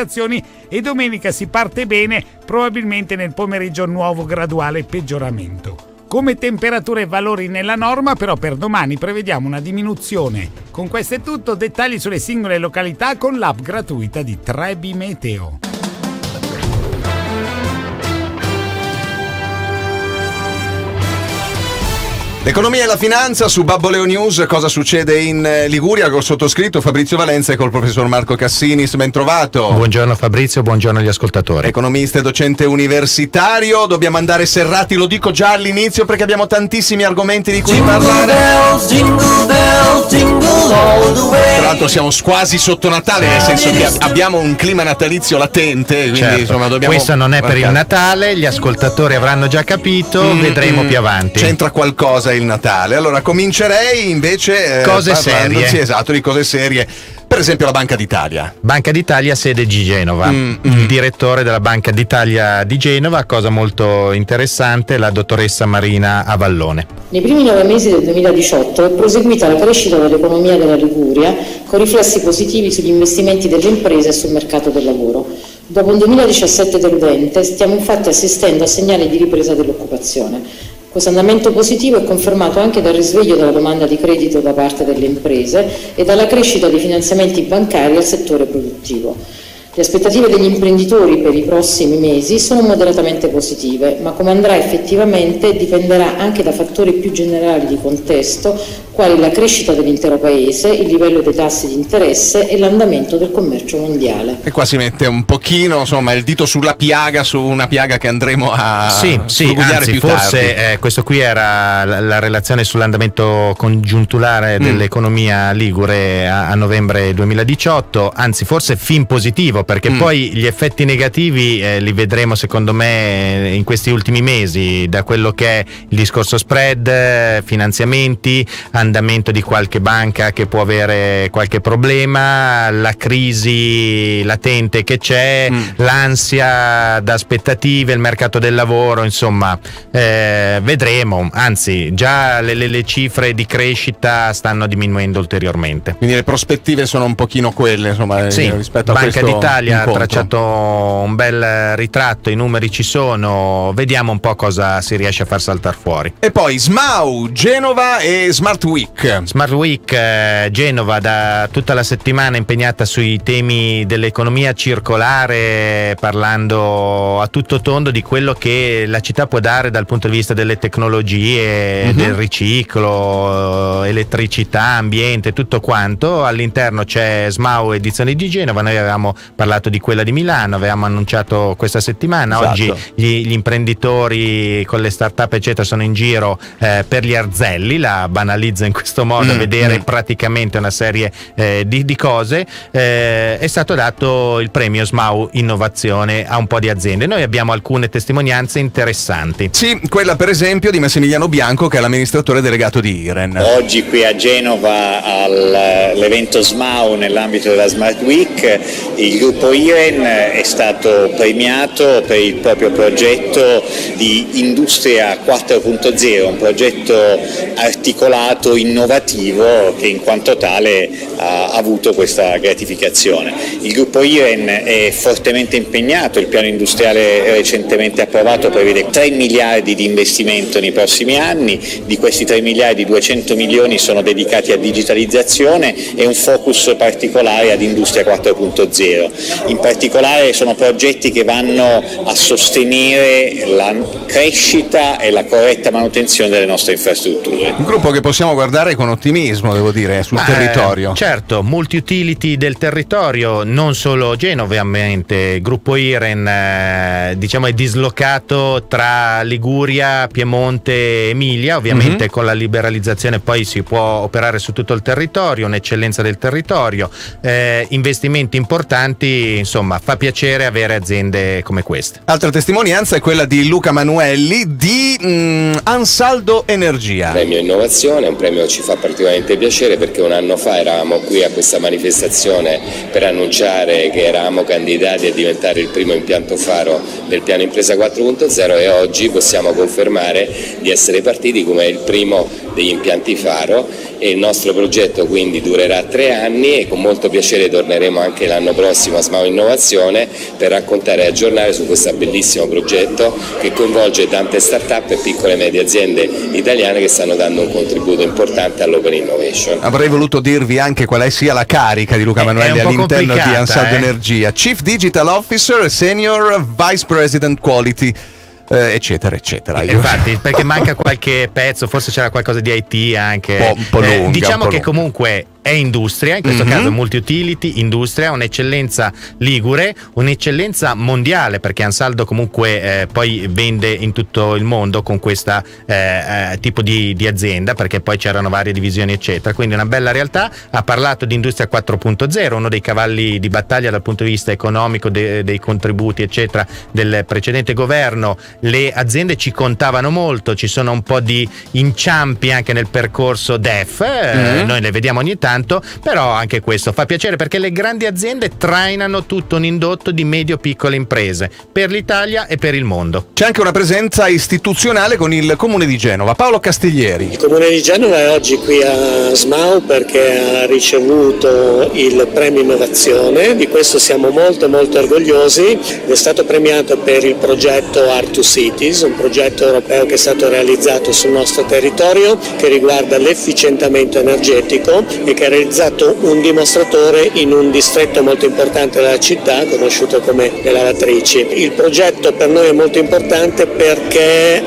precipitazioni e domenica si parte bene, probabilmente nel pomeriggio nuovo graduale peggioramento. Come temperature e valori nella norma, però per domani prevediamo una diminuzione. Con questo è tutto, dettagli sulle singole località con l'app gratuita di Trebi Meteo. L'economia e la finanza su Babboleo News, cosa succede in Liguria col sottoscritto Fabrizio Valenza e col professor Marco Cassinis, ben trovato. Buongiorno Fabrizio, buongiorno agli ascoltatori. Economista e docente universitario, dobbiamo andare serrati, lo dico già all'inizio perché abbiamo tantissimi argomenti di cui parlare. Tra l'altro siamo quasi sotto Natale, nel senso che abbiamo un clima natalizio latente, quindi certo. Insomma dobbiamo... Questo non è per il Natale, gli ascoltatori avranno già capito, vedremo più avanti. C'entra qualcosa il Natale. Allora comincerei invece cose serie. Sì, esatto, di cose serie. Per esempio la Banca d'Italia. Banca d'Italia, sede di Genova. Il direttore della Banca d'Italia di Genova, cosa molto interessante, la dottoressa Marina Avallone. Nei primi 9 mesi del 2018 è proseguita la crescita dell'economia della Liguria con riflessi positivi sugli investimenti delle imprese e sul mercato del lavoro. Dopo un 2017 deludente stiamo infatti assistendo a segnali di ripresa dell'occupazione. Questo andamento positivo è confermato anche dal risveglio della domanda di credito da parte delle imprese e dalla crescita di finanziamenti bancari al settore produttivo. Le aspettative degli imprenditori per i prossimi mesi sono moderatamente positive, ma come andrà effettivamente dipenderà anche da fattori più generali di contesto, quali la crescita dell'intero Paese, il livello dei tassi di interesse e l'andamento del commercio mondiale. E qua si mette un pochino, insomma, il dito sulla piaga, su una piaga che andremo a anzi, più forse tardi. Questo qui era la relazione sull'andamento congiunturale dell'economia ligure a novembre 2018, anzi forse fin positivo, perché poi gli effetti negativi li vedremo secondo me in questi ultimi mesi, da quello che è il discorso spread, finanziamenti, andamento di qualche banca che può avere qualche problema, la crisi latente che c'è, l'ansia da aspettative, il mercato del lavoro, insomma vedremo, anzi già le cifre di crescita stanno diminuendo ulteriormente. Quindi le prospettive sono un pochino quelle, insomma, rispetto a Banca questo d'Italia incontro. ha tracciato un bel ritratto, i numeri ci sono, vediamo un po' cosa si riesce a far saltare fuori. E poi SMAU, Genova e Smart Week. Smart Week, Genova da tutta la settimana impegnata sui temi dell'economia circolare, parlando a tutto tondo di quello che la città può dare dal punto di vista delle tecnologie, del riciclo, elettricità, ambiente, tutto quanto. All'interno c'è SMAU edizioni di Genova, noi avevamo parlato di quella di Milano, avevamo annunciato questa settimana. Esatto. Oggi gli imprenditori con le start-up eccetera sono in giro per gli Arzelli, la banalizzo in questo modo, vedere praticamente una serie di cose. È stato dato il premio SMAU Innovazione a un po' di aziende. Noi abbiamo alcune testimonianze interessanti. Sì, quella per esempio di Massimiliano Bianco, che è l'amministratore delegato di IREN. Oggi qui a Genova all'evento SMAU nell'ambito della Smart Week il gruppo IREN è stato premiato per il proprio progetto di Industria 4.0, un progetto articolato, innovativo, che in quanto tale ha avuto questa gratificazione. Il gruppo IREN è fortemente impegnato, il piano industriale recentemente approvato prevede 3 miliardi di investimento nei prossimi anni, di questi 3 miliardi 200 milioni sono dedicati a digitalizzazione e un focus particolare ad Industria 4.0. In particolare sono progetti che vanno a sostenere la crescita e la corretta manutenzione delle nostre infrastrutture. Un gruppo che possiamo guardare con ottimismo, devo dire, sul territorio. Certo, multi-utility del territorio, non solo Genova ovviamente. Il gruppo IREN diciamo è dislocato tra Liguria, Piemonte e Emilia, ovviamente con la liberalizzazione poi si può operare su tutto il territorio, un'eccellenza del territorio, investimenti importanti, insomma fa piacere avere aziende come queste. Altra testimonianza è quella di Luca Manuelli di Ansaldo Energia. Premio Innovazione, un premio premio ci fa particolarmente piacere perché un anno fa eravamo qui a questa manifestazione per annunciare che eravamo candidati a diventare il primo impianto faro del piano Impresa 4.0 e oggi possiamo confermare di essere partiti come il primo degli impianti faro, e il nostro progetto quindi durerà 3 anni e con molto piacere torneremo anche l'anno prossimo a Smao Innovazione per raccontare e aggiornare su questo bellissimo progetto che coinvolge tante start-up e piccole e medie aziende italiane che stanno dando un contributo importante all'open innovation. Avrei voluto dirvi anche quale sia la carica di Luca Manuelli all'interno di Ansaldo Energia. Chief Digital Officer, Senior Vice President Quality, eccetera eccetera. Infatti, perché manca qualche pezzo, forse c'era qualcosa di IT anche. Un po' lunga, diciamo un po' che comunque è industria, in questo caso multi-utility, industria, un'eccellenza ligure, un'eccellenza mondiale, perché Ansaldo comunque poi vende in tutto il mondo con questa tipo di azienda, perché poi c'erano varie divisioni eccetera, quindi una bella realtà. Ha parlato di Industria 4.0, uno dei cavalli di battaglia dal punto di vista economico, dei contributi eccetera del precedente governo. Le aziende ci contavano molto, ci sono un po' di inciampi anche nel percorso DEF, noi le vediamo ogni tanto, però anche questo fa piacere perché le grandi aziende trainano tutto un indotto di medio-piccole imprese per l'Italia e per il mondo. C'è anche una presenza istituzionale con il Comune di Genova. Paolo Castiglieri. Il Comune di Genova è oggi qui a Smao perché ha ricevuto il premio innovazione, di questo siamo molto orgogliosi. È stato premiato per il progetto Art to Cities, un progetto europeo che è stato realizzato sul nostro territorio che riguarda l'efficientamento energetico e che ha realizzato un dimostratore in un distretto molto importante della città conosciuto come le Lavatrici. Il progetto per noi è molto importante perché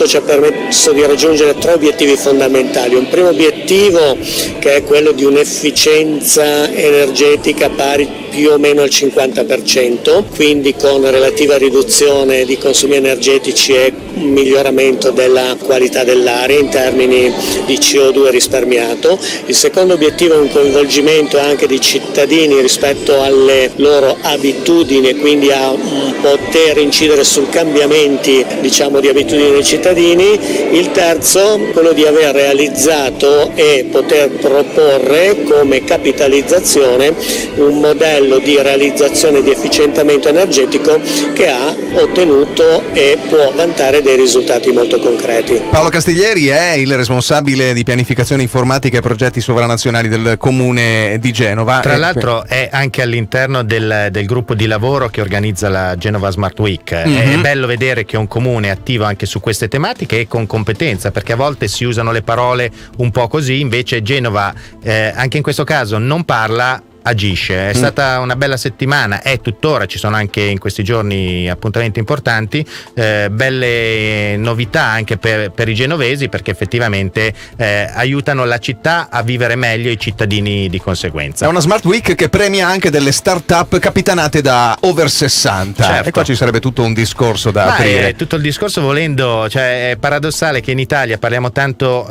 ci ha permesso di raggiungere 3 obiettivi fondamentali. Un primo obiettivo che è quello di un'efficienza energetica pari più o meno al 50%, quindi con relativa riduzione di consumi energetici e un miglioramento della qualità dell'aria in termini di CO2 risparmiato. Il secondo obiettivo è un coinvolgimento anche di cittadini rispetto alle loro abitudini e quindi a poter incidere su cambiamenti di abitudini dei cittadini. Il terzo, quello di aver realizzato e poter proporre come capitalizzazione un modello di realizzazione di efficientamento energetico che ha ottenuto e può vantare dei risultati molto concreti. Paolo Castiglieri è il responsabile di pianificazione informatica e progetti sovranazionali del Comune di Genova. Tra l'altro è anche all'interno del gruppo di lavoro che organizza la Genova Smart Week. È bello vedere che un comune è attivo anche su queste tematiche e con competenza, perché a volte si usano le parole un po' così, invece Genova anche in questo caso non parla, agisce. È stata una bella settimana, è tuttora, ci sono anche in questi giorni appuntamenti importanti, belle novità anche per i genovesi, perché effettivamente aiutano la città a vivere meglio, i cittadini di conseguenza. È una Smart Week che premia anche delle start-up capitanate da over 60. Certo. E qua ci sarebbe tutto un discorso da aprire. Tutto il discorso volendo, cioè è paradossale che in Italia parliamo tanto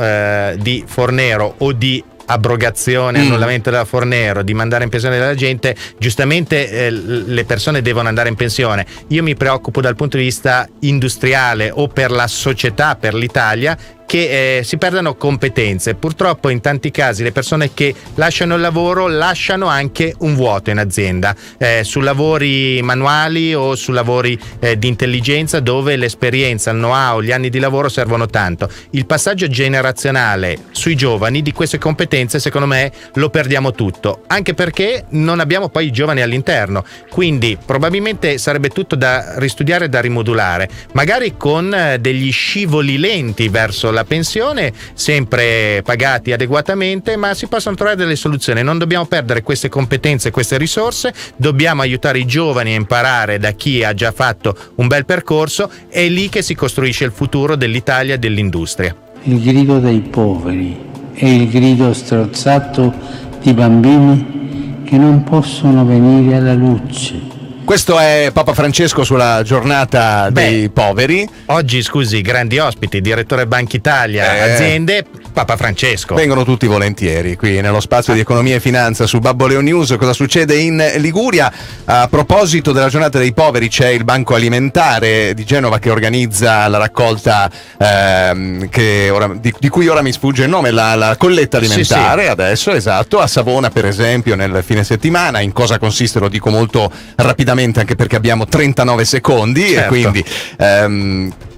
di Fornero o di abrogazione, annullamento della Fornero, di mandare in pensione della gente. Giustamente le persone devono andare in pensione. Io mi preoccupo dal punto di vista industriale o per la società, per l'Italia, che si perdano competenze. Purtroppo in tanti casi le persone che lasciano il lavoro lasciano anche un vuoto in azienda, su lavori manuali o su lavori di intelligenza, dove l'esperienza, il know-how, gli anni di lavoro servono tanto. Il passaggio generazionale sui giovani di queste competenze secondo me lo perdiamo tutto, anche perché non abbiamo poi i giovani all'interno, quindi probabilmente sarebbe tutto da ristudiare e da rimodulare, magari con degli scivoli lenti verso la pensione, sempre pagati adeguatamente, ma si possono trovare delle soluzioni. Non dobbiamo perdere queste competenze, queste risorse, dobbiamo aiutare i giovani a imparare da chi ha già fatto un bel percorso. È lì che si costruisce il futuro dell'Italia e dell'industria. Il grido dei poveri è il grido strozzato di bambini che non possono venire alla luce. Questo è Papa Francesco sulla giornata dei poveri. Oggi, scusi, grandi ospiti, direttore Banca Italia, aziende. Papa Francesco. Vengono tutti volentieri qui nello spazio di economia e finanza su Babboleo News. Cosa succede in Liguria? A proposito della giornata dei poveri, c'è il Banco Alimentare di Genova che organizza la raccolta di cui ora mi sfugge il nome, la colletta alimentare. Sì. Adesso, esatto, a Savona per esempio nel fine settimana. In cosa consiste lo dico molto rapidamente, anche perché abbiamo 39 secondi. Certo. E quindi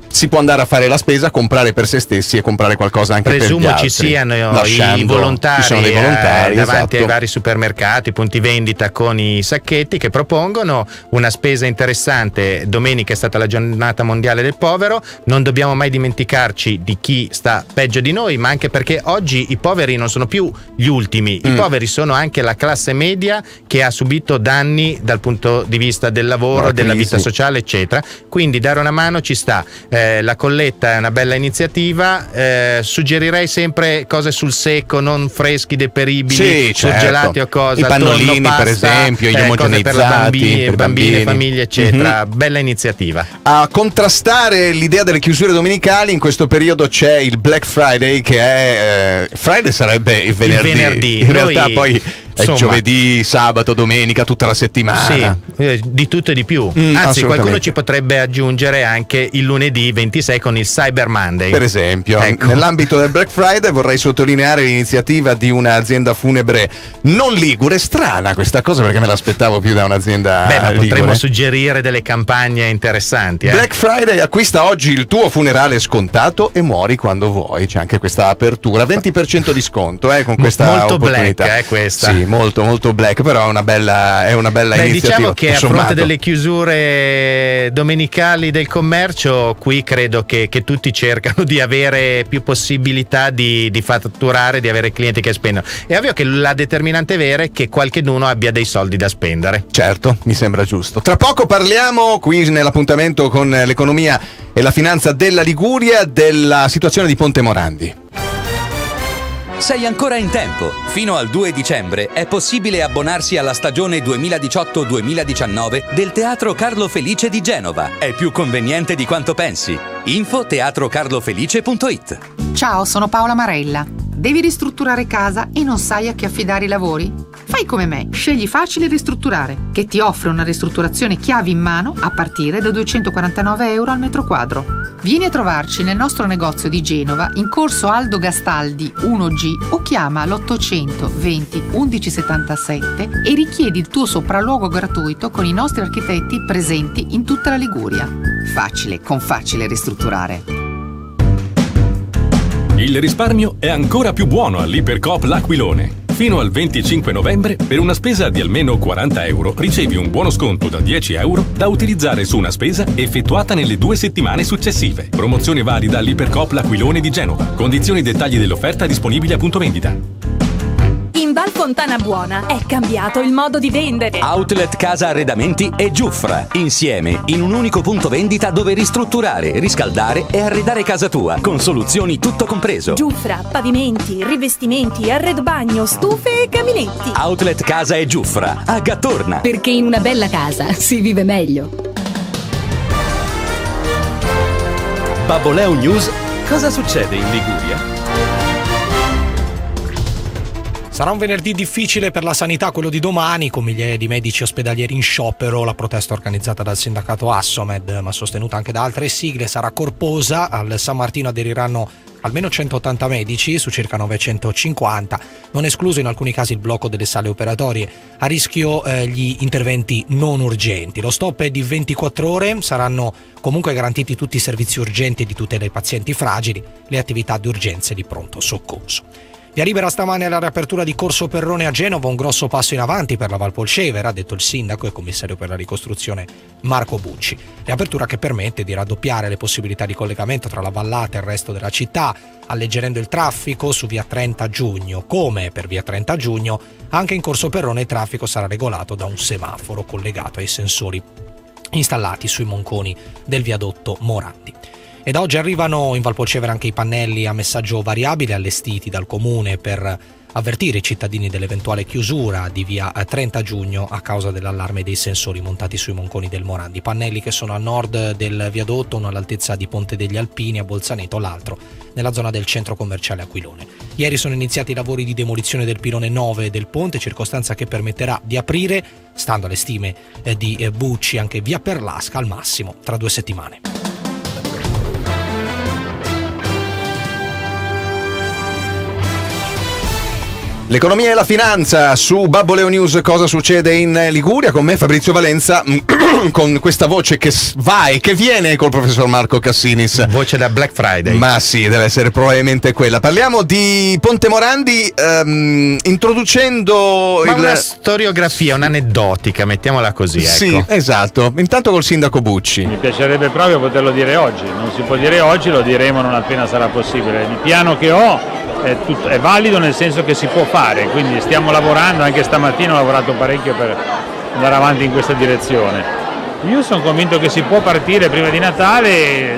si può andare a fare la spesa, comprare per se stessi e comprare qualcosa anche per gli altri. Ci siano i volontari, ci sono dei volontari davanti esatto. ai vari supermercati, punti vendita con i sacchetti che propongono una spesa interessante. Domenica è stata la giornata mondiale del povero, non dobbiamo mai dimenticarci di chi sta peggio di noi, ma anche perché oggi i poveri non sono più gli ultimi, i poveri sono anche la classe media che ha subito danni dal punto di vista del lavoro, della vita sociale eccetera, quindi dare una mano ci sta. La colletta è una bella iniziativa, suggerirei sempre cose sul secco, non freschi, deperibili, surgelati o cosa, i pannolini pasta, per esempio, gli omogenizzati per la bambine, famiglie eccetera. Bella iniziativa. A contrastare l'idea delle chiusure domenicali in questo periodo c'è il Black Friday, che è Friday sarebbe il venerdì. In realtà poi è giovedì, sabato, domenica, tutta la settimana. Sì, di tutto e di più. Anzi, qualcuno ci potrebbe aggiungere anche il lunedì 26 con il Cyber Monday. Per esempio, nell'ambito del Black Friday vorrei sottolineare l'iniziativa di un'azienda funebre non ligure. Strana questa cosa, perché me l'aspettavo più da un'azienda ligure. Potremmo suggerire delle campagne interessanti. Black Friday: acquista oggi il tuo funerale scontato e muori quando vuoi. C'è anche questa apertura, 20% di sconto con questa molto opportunità. Black, questa. Sì, molto molto black, però è una bella iniziativa. Diciamo che a fronte delle chiusure domenicali del commercio, qui credo che tutti cercano di avere più possibilità di fatturare, di avere clienti che spendono. È ovvio che la determinante vera è che qualcheduno abbia dei soldi da spendere. Certo, mi sembra giusto. Tra poco parliamo qui nell'appuntamento con l'economia e la finanza della Liguria della situazione di Ponte Morandi. Sei ancora in tempo. Fino al 2 dicembre è possibile abbonarsi alla stagione 2018-2019 del Teatro Carlo Felice di Genova. È più conveniente di quanto pensi. Info teatrocarlofelice.it. Ciao, sono Paola Marella. Devi ristrutturare casa e non sai a chi affidare i lavori? Fai come me, scegli Facile Ristrutturare, che ti offre una ristrutturazione chiavi in mano a partire da €249 al metro quadro. Vieni a trovarci nel nostro negozio di Genova in corso Aldo Gastaldi 1G o chiama l'800 20 11 77 e richiedi il tuo sopralluogo gratuito con i nostri architetti presenti in tutta la Liguria. Facile, con Facile Ristrutturare. Il risparmio è ancora più buono all'Ipercoop L'Aquilone. Fino al 25 novembre, per una spesa di almeno €40, ricevi un buono sconto da €10 da utilizzare su una spesa effettuata nelle 2 settimane successive. Promozione valida all'Ipercoop L'Aquilone di Genova. Condizioni e dettagli dell'offerta disponibili a punto vendita. In Val Fontana Buona è cambiato il modo di vendere. Outlet Casa Arredamenti e Giuffra, insieme in un unico punto vendita dove ristrutturare, riscaldare e arredare casa tua con soluzioni tutto compreso. Giuffra, pavimenti, rivestimenti, arredo bagno, stufe e cabinetti. Outlet Casa e Giuffra a Gattorna. Perché in una bella casa si vive meglio. Babboleo News. Cosa succede in Liguria? Sarà un venerdì difficile per la sanità, quello di domani, con migliaia di medici ospedalieri in sciopero. La protesta organizzata dal sindacato Assomed, ma sostenuta anche da altre sigle, sarà corposa. Al San Martino aderiranno almeno 180 medici su circa 950, non escluso in alcuni casi il blocco delle sale operatorie. A rischio gli interventi non urgenti. Lo stop è di 24 ore, saranno comunque garantiti tutti i servizi urgenti e di tutela ai pazienti fragili, le attività di urgenza e di pronto soccorso. Via libera stamane alla riapertura di Corso Perrone a Genova, un grosso passo in avanti per la Valpolcevera, ha detto il sindaco e commissario per la ricostruzione Marco Bucci. Riapertura che permette di raddoppiare le possibilità di collegamento tra la vallata e il resto della città, alleggerendo il traffico su via 30 giugno. Come per via 30 giugno, anche in Corso Perrone il traffico sarà regolato da un semaforo collegato ai sensori installati sui monconi del viadotto Morandi. E da oggi arrivano in Valpolcevera anche i pannelli a messaggio variabile allestiti dal comune per avvertire i cittadini dell'eventuale chiusura di via 30 giugno a causa dell'allarme dei sensori montati sui monconi del Morandi. Pannelli che sono a nord del viadotto, uno all'altezza di Ponte degli Alpini a Bolzaneto, l'altro nella zona del centro commerciale Aquilone. Ieri sono iniziati i lavori di demolizione del pilone 9 del ponte, circostanza che permetterà di aprire, stando alle stime di Bucci, anche via Perlasca al massimo tra 2 settimane. L'economia e la finanza su Babbo Leo News. Cosa succede in Liguria? Con me Fabrizio Valenza, con questa voce che va e che viene col professor Marco Cassinis. Voce da Black Friday. Ma sì, deve essere probabilmente quella. Parliamo di Ponte Morandi, introducendo una storiografia, un'aneddotica, mettiamola così, ecco. Sì, esatto. Intanto col sindaco Bucci. Mi piacerebbe proprio poterlo dire oggi. Non si può dire oggi, lo diremo non appena sarà possibile. Il piano che ho è valido, nel senso che si può fare, quindi stiamo lavorando, anche stamattina ho lavorato parecchio per andare avanti in questa direzione. Io sono convinto che si può partire prima di Natale e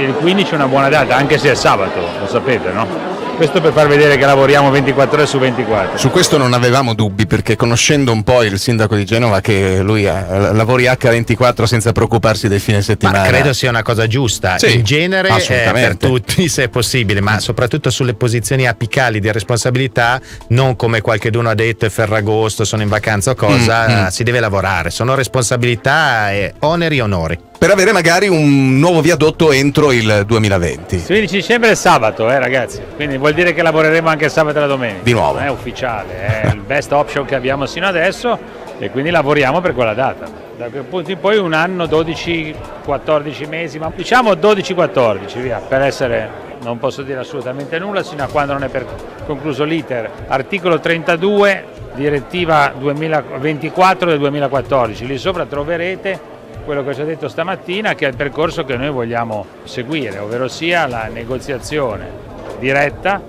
il 15 è una buona data, anche se è sabato, lo sapete, no? Questo per far vedere che lavoriamo 24 ore su 24. Su questo non avevamo dubbi, perché conoscendo un po' il sindaco di Genova, che lui lavori H24 senza preoccuparsi del fine settimana. Ma credo sia una cosa giusta, sì, in genere per tutti se è possibile, ma soprattutto sulle posizioni apicali di responsabilità, non come qualcheduno ha detto è Ferragosto, sono in vacanza o cosa, si deve lavorare, sono responsabilità e oneri e onori. Per avere magari un nuovo viadotto entro il 2020. Il 15 dicembre è sabato, ragazzi, quindi vuol dire che lavoreremo anche sabato e la domenica. Di nuovo. Non è ufficiale, è il best option che abbiamo sino adesso e quindi lavoriamo per quella data. Da quel punto in poi un anno, 12-14 mesi, ma diciamo 12-14, via, per essere, non posso dire assolutamente nulla sino a quando non è concluso l'iter. Articolo 32, direttiva 2024 del 2014, lì sopra troverete quello che ci ha detto stamattina, che è il percorso che noi vogliamo seguire, ovvero sia la negoziazione diretta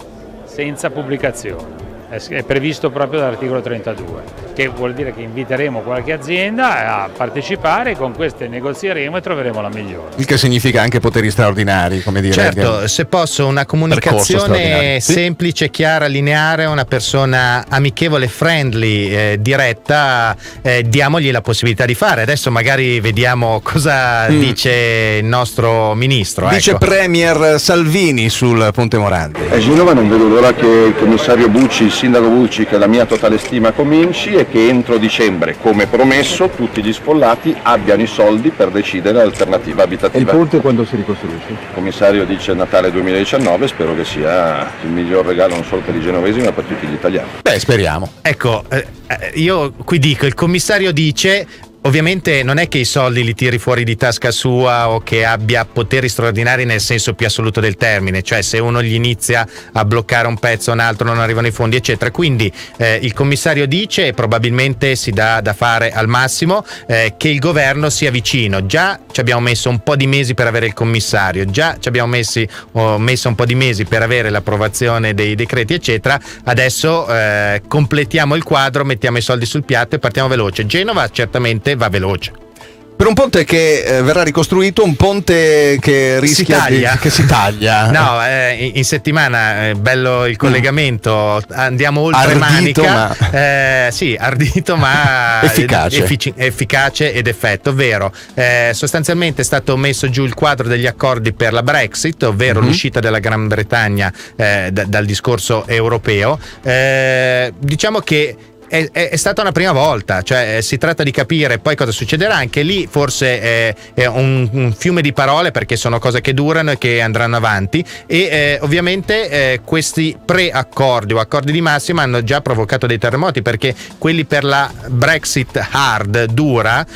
senza pubblicazione. È previsto proprio dall'articolo 32, che vuol dire che inviteremo qualche azienda a partecipare, con queste negozieremo e troveremo la migliore. Il che significa anche poteri straordinari, come dire. Certo, se posso, una comunicazione semplice, chiara, lineare, una persona amichevole, friendly, diretta, diamogli la possibilità di fare. Adesso magari vediamo cosa dice il nostro ministro. Dice Premier Salvini sul Ponte Morandi. A Genova non vedo l'ora che il commissario Bucci, il sindaco Bucci, che la mia totale stima, cominci e che entro dicembre, come promesso, tutti gli sfollati abbiano i soldi per decidere l'alternativa abitativa. E il ponte quando si ricostruisce? Il commissario dice Natale 2019, spero che sia il miglior regalo non solo per i genovesi ma per tutti gli italiani. Beh, speriamo. Ecco, io qui dico, il commissario dice... Ovviamente non è che i soldi li tiri fuori di tasca sua o che abbia poteri straordinari nel senso più assoluto del termine, cioè se uno gli inizia a bloccare un pezzo o un altro non arrivano i fondi eccetera, quindi il commissario dice, e probabilmente si dà da fare al massimo, che il governo sia vicino. Già ci abbiamo messo un po' di mesi per avere il commissario, già ci abbiamo messo un po' di mesi per avere l'approvazione dei decreti eccetera, adesso completiamo il quadro, mettiamo i soldi sul piatto e partiamo veloce. Genova certamente va veloce. Per un ponte che verrà ricostruito, un ponte che rischia che si taglia. No, in settimana bello il collegamento, andiamo oltre ardito, Manica. Sì, ardito ma efficace ed effetto, ovvero sostanzialmente è stato messo giù il quadro degli accordi per la Brexit, ovvero l'uscita della Gran Bretagna dal discorso europeo. Diciamo che è stata una prima volta, cioè si tratta di capire poi cosa succederà. Anche lì forse è un fiume di parole, perché sono cose che durano e che andranno avanti e ovviamente questi preaccordi o accordi di massima hanno già provocato dei terremoti, perché quelli per la Brexit hard, dura,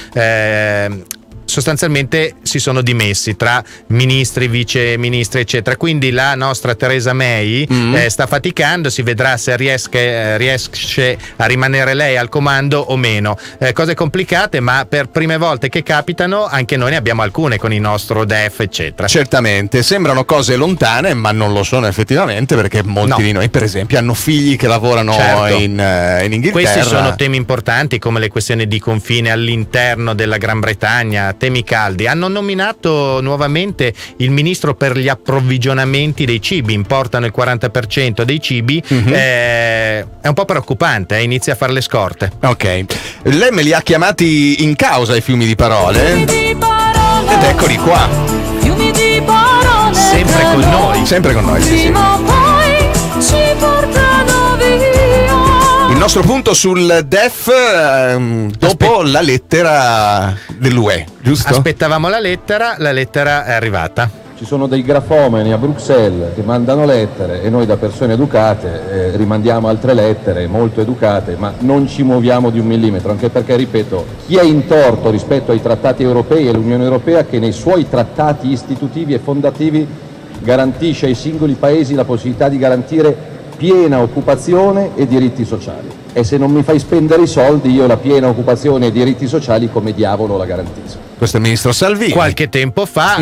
sostanzialmente si sono dimessi tra ministri, vice ministri eccetera, quindi la nostra Theresa May sta faticando, si vedrà se riesce a rimanere lei al comando o meno, cose complicate, ma per prime volte che capitano anche noi ne abbiamo alcune con il nostro DEF eccetera. Certamente sembrano cose lontane, ma non lo sono effettivamente, perché molti di noi per esempio hanno figli che lavorano in Inghilterra. Questi sono temi importanti come le questioni di confine all'interno della Gran Bretagna, temi caldi. Hanno nominato nuovamente il ministro per gli approvvigionamenti dei cibi, importano il 40% dei cibi. È un po' preoccupante, inizia a fare le scorte. Ok, lei me li ha chiamati in causa i fiumi di parole ed eccoli qua, sempre con noi, sì. Il nostro punto sul DEF dopo la lettera dell'UE, giusto? Aspettavamo la lettera è arrivata. Ci sono dei grafomani a Bruxelles che mandano lettere e noi da persone educate rimandiamo altre lettere molto educate, ma non ci muoviamo di un millimetro, anche perché, ripeto, chi è in torto rispetto ai trattati europei è l'Unione Europea, che nei suoi trattati istitutivi e fondativi garantisce ai singoli paesi la possibilità di garantire piena occupazione e diritti sociali. E se non mi fai spendere i soldi, io la piena occupazione e diritti sociali come diavolo la garantisco. Questo è il ministro Salvini. Qualche tempo fa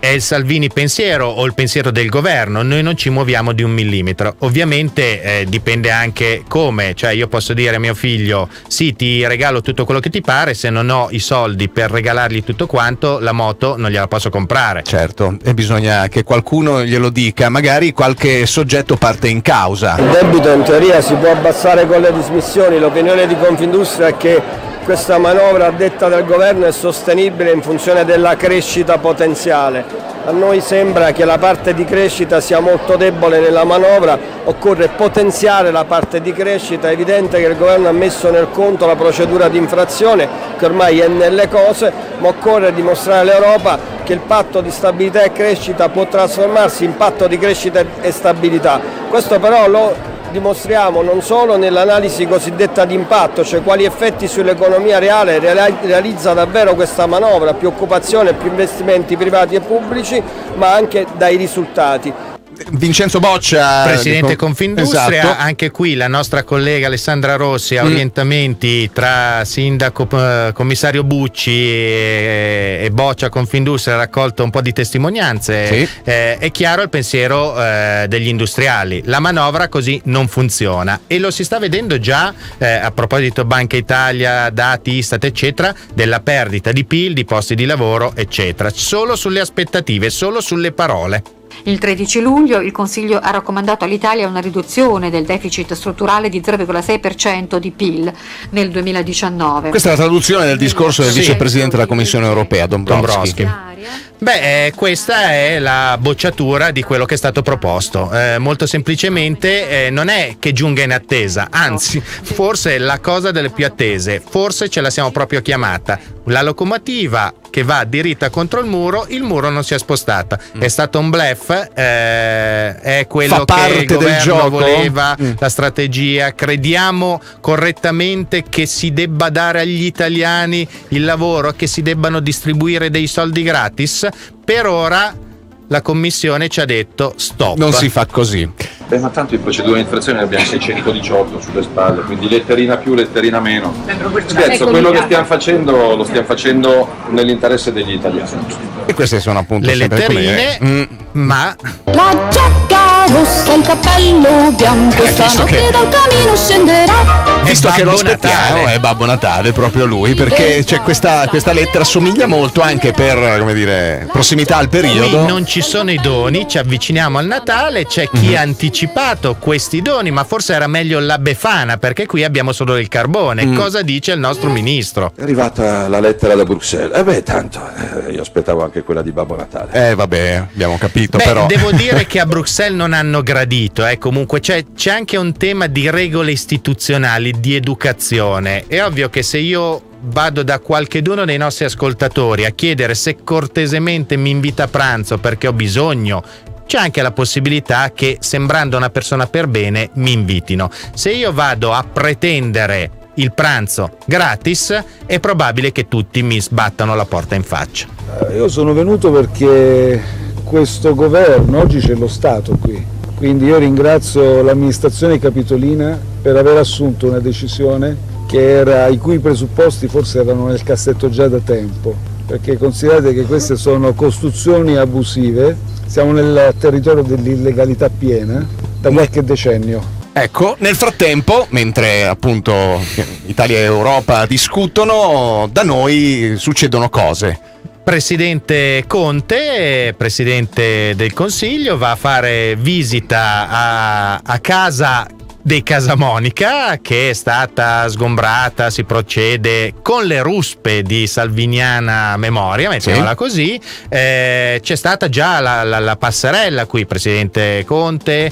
è il Salvini pensiero o il pensiero del governo, noi non ci muoviamo di un millimetro. Ovviamente dipende anche come, cioè io posso dire a mio figlio sì, ti regalo tutto quello che ti pare, se non ho i soldi per regalargli tutto quanto, la moto non gliela posso comprare. Certo, e bisogna che qualcuno glielo dica, magari qualche soggetto parte in causa. Il debito in teoria si può abbassare con le dismissioni, l'opinione di Confindustria è che questa manovra, a detta del governo, è sostenibile in funzione della crescita potenziale. A noi sembra che la parte di crescita sia molto debole nella manovra, occorre potenziare la parte di crescita. È evidente che il governo ha messo nel conto la procedura di infrazione, che ormai è nelle cose, ma occorre dimostrare all'Europa che il patto di stabilità e crescita può trasformarsi in patto di crescita e stabilità. Questo però lo dimostriamo non solo nell'analisi cosiddetta di impatto, cioè quali effetti sull'economia reale realizza davvero questa manovra, più occupazione, più investimenti privati e pubblici, ma anche dai risultati. Vincenzo Boccia, presidente Confindustria, esatto. Anche qui la nostra collega Alessandra Rossi ha orientamenti tra sindaco, commissario Bucci e Boccia Confindustria, ha raccolto un po' di testimonianze. Sì. È chiaro il pensiero degli industriali, la manovra così non funziona e lo si sta vedendo già a proposito Banca Italia, dati Istat eccetera, della perdita di PIL, di posti di lavoro eccetera, solo sulle aspettative, solo sulle parole. Il 13 luglio il Consiglio ha raccomandato all'Italia una riduzione del deficit strutturale di 0,6% di PIL nel 2019. Questa è la traduzione del discorso del vicepresidente della Commissione europea, Dombrovskis. Questa è la bocciatura di quello che è stato proposto. Molto semplicemente non è che giunga in attesa, anzi, forse è la cosa delle più attese, forse ce la siamo proprio chiamata. La locomotiva che va diritta contro il muro non si è spostata. È stato un bluff, è quello che il governo voleva, la strategia. Crediamo correttamente che si debba dare agli italiani il lavoro, che si debbano distribuire dei soldi gratis? Per ora la commissione ci ha detto stop. Non si fa così. Ma tanto in procedura di infrazione ne abbiamo 618 sulle spalle, quindi letterina più, letterina meno. Scherzo, quello che stiamo facendo lo stiamo facendo nell'interesse degli italiani. E queste sono appunto le letterine, ma la giacca rossa, il cappello bianco, stanotte dal camino scenderà. Visto che lo aspettiamo, è Babbo Natale, proprio lui, perché c'è questa lettera somiglia molto anche per, come dire, prossimità al periodo. Qui non ci sono i doni, ci avviciniamo al Natale, c'è chi ha anticipato questi doni, ma forse era meglio la Befana, perché qui abbiamo solo il carbone. Cosa dice il nostro ministro? È arrivata la lettera da Bruxelles. Tanto io aspettavo anche quella di Babbo Natale. Vabbè, abbiamo capito, però. Devo dire che a Bruxelles non hanno gradito, comunque c'è anche un tema di regole istituzionali, di educazione. È ovvio che se io vado da qualcheduno dei nostri ascoltatori a chiedere se cortesemente mi invita a pranzo perché ho bisogno, c'è anche la possibilità che, sembrando una persona per bene, mi invitino. Se io vado a pretendere il pranzo gratis, è probabile che tutti mi sbattano la porta in faccia. Io sono venuto perché questo governo, oggi c'è lo Stato qui, quindi io ringrazio l'amministrazione capitolina per aver assunto una decisione i cui presupposti forse erano nel cassetto già da tempo, perché considerate che queste sono costruzioni abusive, siamo nel territorio dell'illegalità piena da qualche decennio. Ecco, nel frattempo, mentre appunto Italia e Europa discutono, da noi succedono cose. Presidente Conte, Presidente del Consiglio, va a fare visita a casa di Casamonica, che è stata sgombrata, si procede con le ruspe di salviniana memoria, mettiamola così. C'è stata già la passerella qui, Presidente Conte,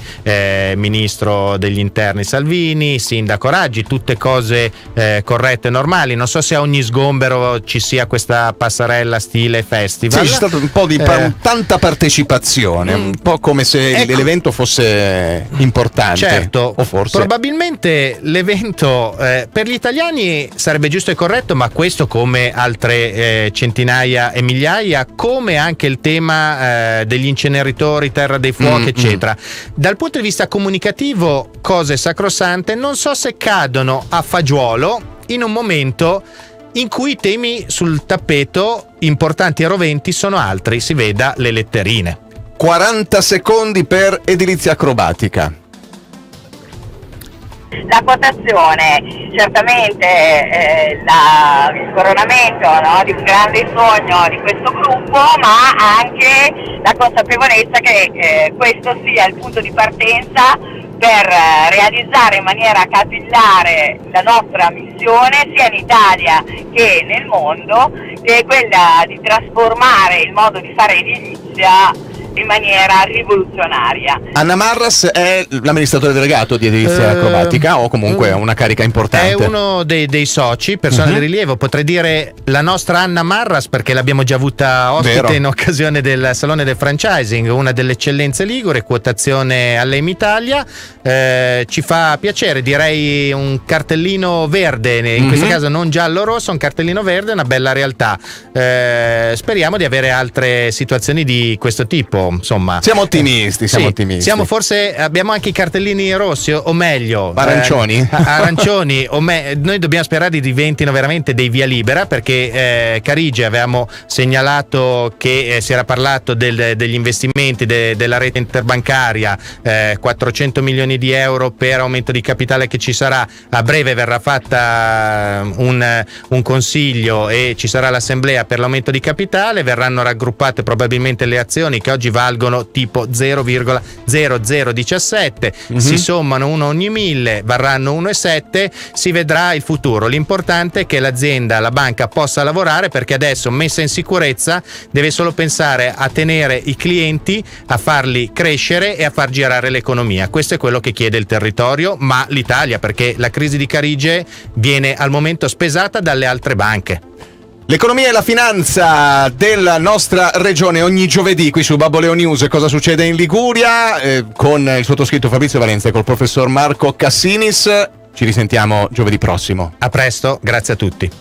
Ministro degli Interni Salvini, Sindaco Raggi, tutte cose corrette e normali. Non so se a ogni sgombero ci sia questa passerella stile festival. Sì, c'è stato un po' di tanta partecipazione, un po' come se l'evento fosse importante. Certo, o forse. Probabilmente l'evento per gli italiani sarebbe giusto e corretto, ma questo, come altre centinaia e migliaia, come anche il tema degli inceneritori, terra dei fuochi, eccetera. Dal punto di vista comunicativo, cose sacrosante, non so se cadono a fagiolo in un momento in cui i temi sul tappeto importanti e roventi sono altri, si veda le letterine. 40 secondi per edilizia acrobatica. La quotazione, certamente il coronamento, no, di un grande sogno di questo gruppo, ma anche la consapevolezza che questo sia il punto di partenza per realizzare in maniera capillare la nostra missione sia in Italia che nel mondo, che è quella di trasformare il modo di fare edilizia in maniera rivoluzionaria. Anna Marras è l'amministratore delegato di edilizia acrobatica, o comunque una carica importante? È uno dei soci, persona di rilievo, potrei dire la nostra Anna Marras, perché l'abbiamo già avuta ospite in occasione del Salone del Franchising, una delle eccellenze ligure, quotazione all'EM Italia. Ci fa piacere, direi un cartellino verde, in questo caso non giallo-rosso, un cartellino verde, una bella realtà. Speriamo di avere altre situazioni di questo tipo. Insomma, siamo ottimisti, abbiamo anche i cartellini rossi, o meglio arancioni, noi dobbiamo sperare che diventino veramente dei via libera, perché Carige avevamo segnalato che si era parlato degli investimenti della rete interbancaria, 400 milioni di euro per aumento di capitale che ci sarà a breve. Verrà fatta un consiglio e ci sarà l'assemblea per l'aumento di capitale, verranno raggruppate probabilmente le azioni che oggi valgono tipo 0,0017, si sommano uno ogni 1000, varranno 1,7, si vedrà il futuro. L'importante è che l'azienda, la banca, possa lavorare, perché adesso, messa in sicurezza, deve solo pensare a tenere i clienti, a farli crescere e a far girare l'economia. Questo è quello che chiede il territorio, ma l'Italia, perché la crisi di Carige viene al momento spesata dalle altre banche. L'economia e la finanza della nostra regione ogni giovedì qui su Babboleo News. Cosa succede in Liguria? Con il sottoscritto Fabrizio Valenza e col professor Marco Cassinis. Ci risentiamo giovedì prossimo. A presto, grazie a tutti.